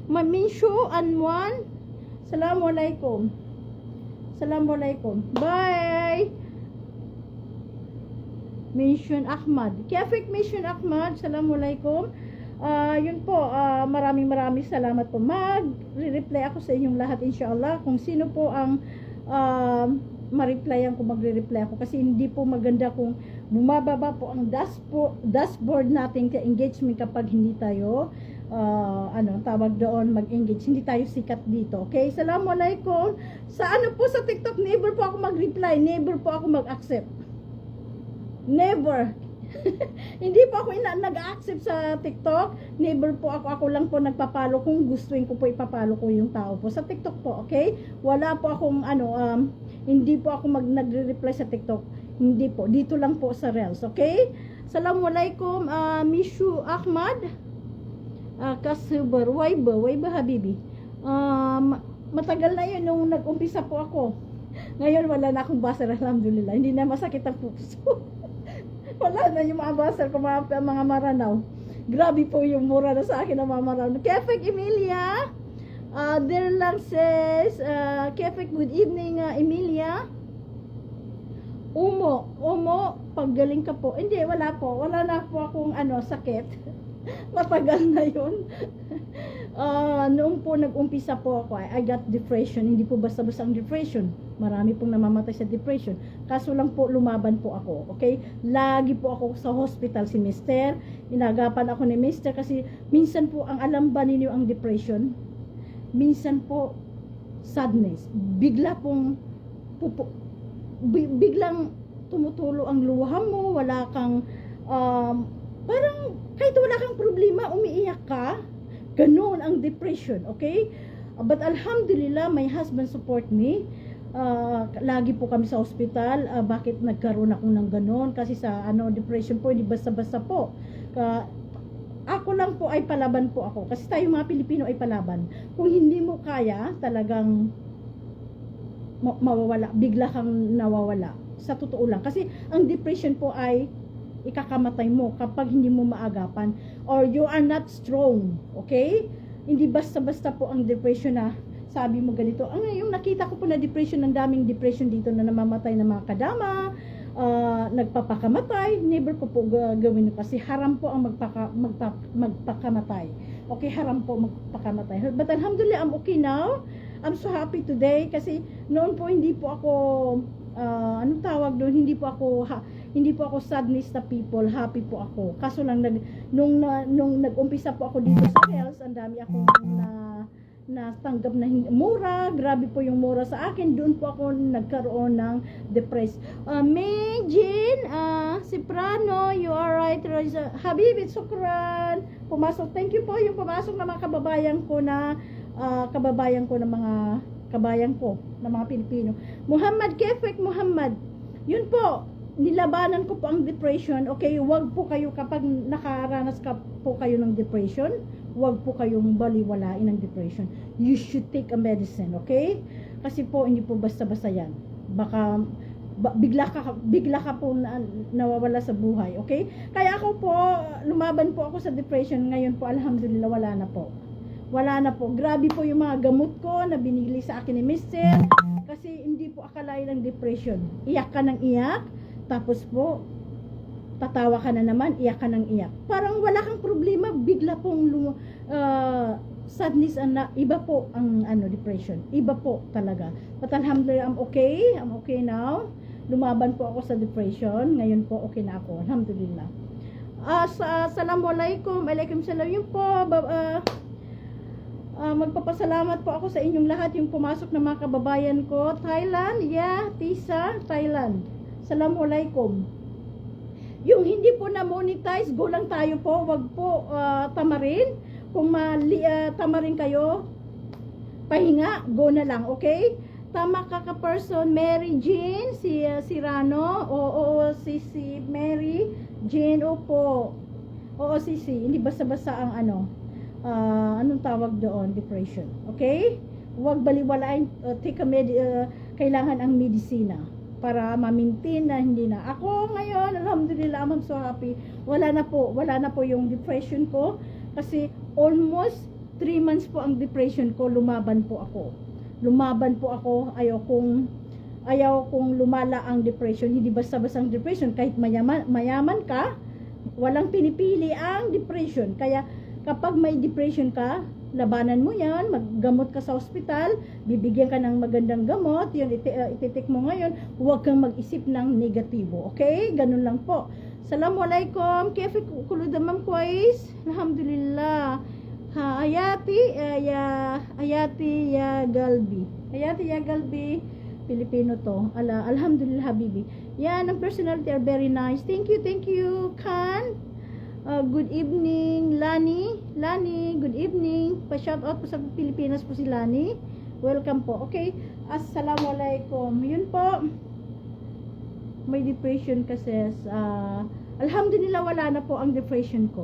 Maminshu Anwan. Assalamualaikum. Assalamualaikum. Bye. Mission Ahmad. Kefik Mission Ahmad. Assalamualaikum. Yun po, maraming salamat po. Mag-reply ako sa inyong lahat inshallah. Kung sino po ang ma-replyan ko, magre-reply ako. Kasi hindi po maganda kung bumababa po ang dashboard natin ka engagement kapag hindi tayo tawag doon mag-engage. Hindi tayo sikat dito. Okay? Assalamualaikum. Sa sa TikTok, never po ako mag-reply. Never po ako mag-accept. Never. Hindi po ako nag-accept sa TikTok. Never po ako lang po nagpapalo kung gustuin ko po ipapalo ko yung tao po sa TikTok po, okay? Wala po akong hindi po ako nagre-reply sa TikTok. Hindi po, dito lang po sa Reels, okay? Assalamualaikum, Mishu Ahmad. Kasubar, Waiba Habibi. Matagal na yun nung nag-umpisa po ako. Ngayon wala na akong basar, alhamdulillah. Hindi na masakit ang puso. Wala na yung mga basar ko, mga maranaw. Grabe po yung mura na sa akin ng mga maranaw. Kefek Emilia, there lang says, Kefek, good evening, Emilia. Umo, paggaling ka po. Hindi, wala po. Wala na po akong sakit. Matagal na yun. Noong po nag-umpisa po ako, I got depression. Hindi po basta-basta ang depression. Marami pong namamatay sa depression. Kaso lang po, lumaban po ako. Okay? Lagi po ako sa hospital si Mister. Inagapan ako ni Mister kasi minsan po, ang alam ba ninyo ang depression? Minsan po, sadness. Biglang tumutulo ang luha mo. Wala kang, parang kahit wala kang problema, umiiyak ka. Ganoon ang depression, okay? But alhamdulillah, my husband support me. Lagi po kami sa hospital. Bakit nagkaroon ako ng ganoon? Kasi sa depression po, hindi basta-basta po. Ako lang po ay palaban po ako. Kasi tayo mga Pilipino ay palaban. Kung hindi mo kaya, talagang mawawala. Bigla kang nawawala. Sa totoo lang. Kasi ang depression po ay ikakamatay mo kapag hindi mo maagapan or you are not strong, okay? Hindi basta-basta po ang depression na sabi mo ganito. Yung nakita ko po na depression, ng daming depression dito na namamatay ng mga kadama, nagpapakamatay. Never ko po gawin kasi haram po ang magpakamatay. Okay, haram po magpakamatay. But alhamdulillah, I'm okay now. I'm so happy today kasi noon po hindi po ako anong tawag doon, hindi po ako sadness na people, happy po ako. Kaso lang nung nag-umpisa po ako dito sa health, ang dami akong natanggap na mura, grabe po yung mura sa akin. Doon po ako nagkaroon ng depressed. Meijin, Siprano, you are right. Habibi, sukran. Pumasok, thank you po yung pumasok na mga kababayan ko na mga kabayan ko na mga Pilipino. Muhammad Kefek Muhammad, yun po, nilabanan ko po ang depression. Okay, wag po kayo kapag nakaranas po kayo ng depression, wag po kayong baliwalain ng depression. You should take a medicine, okay? Kasi po hindi po basta-basta yan. Baka bigla ka po nawawala sa buhay, okay? Kaya ako po, lumaban po ako sa depression. Ngayon po, alhamdulillah, wala na po. Wala na po. Grabe po yung mga gamot ko na binili sa akin ni Mister. Kasi hindi po akalain ng depression. Iyak ka ng iyak. Tapos po, tatawa ka na naman, iyak ka ng iyak. Parang wala kang problema, bigla pong sadness na iba po ang depression. Iba po talaga. But alhamdulillah, I'm okay now. Lumaban po ako sa depression. Ngayon po okay na ako. Alhamdulillah. Assalamualaikum. Alaikum salam. Yun po, magpapasalamat po ako sa inyong lahat yung pumasok na mga kababayan ko. Thailand, Tisa, Thailand. Assalamualaikum. Yung hindi po na monetize, go lang tayo po. Wag po tamarin. Kung tamarin kayo, pahinga, go na lang, okay? Tama ka person, Mary Jean, si Rano, si Mary Jean, opo. Oo, si hindi basta-basta ang anong tawag doon, depression. Okay? Huwag baliwalain, kailangan ang medisina para ma-maintain na hindi na. Ako ngayon, alhamdulillah, I'm so happy. Wala na po yung depression ko kasi almost 3 months po ang depression ko, lumaban po ako. Ayaw kong lumala ang depression. Hindi basta-basta ang depression. Kahit mayaman ka, walang pinipili ang depression. Kaya kapag may depression ka, labanan mo yan, maggamot ka sa ospital, bibigyan ka ng magandang gamot, yun ititik mo ngayon, huwag kang mag-isip ng negatibo. Okay? Ganun lang po. Assalamualaikum. Kaya kuludamam kwais. Alhamdulillah. Ayati ya Galbi. Pilipino to. Alhamdulillah habibi. Yan, ang personality are very nice. Thank you, Khan. Good evening, Lani, good evening. Pa-shout out po sa Pilipinas po si Lani. Welcome po. Okay. Assalamualaikum. Yun po. May depression kasi alhamdulillah wala na po ang depression ko.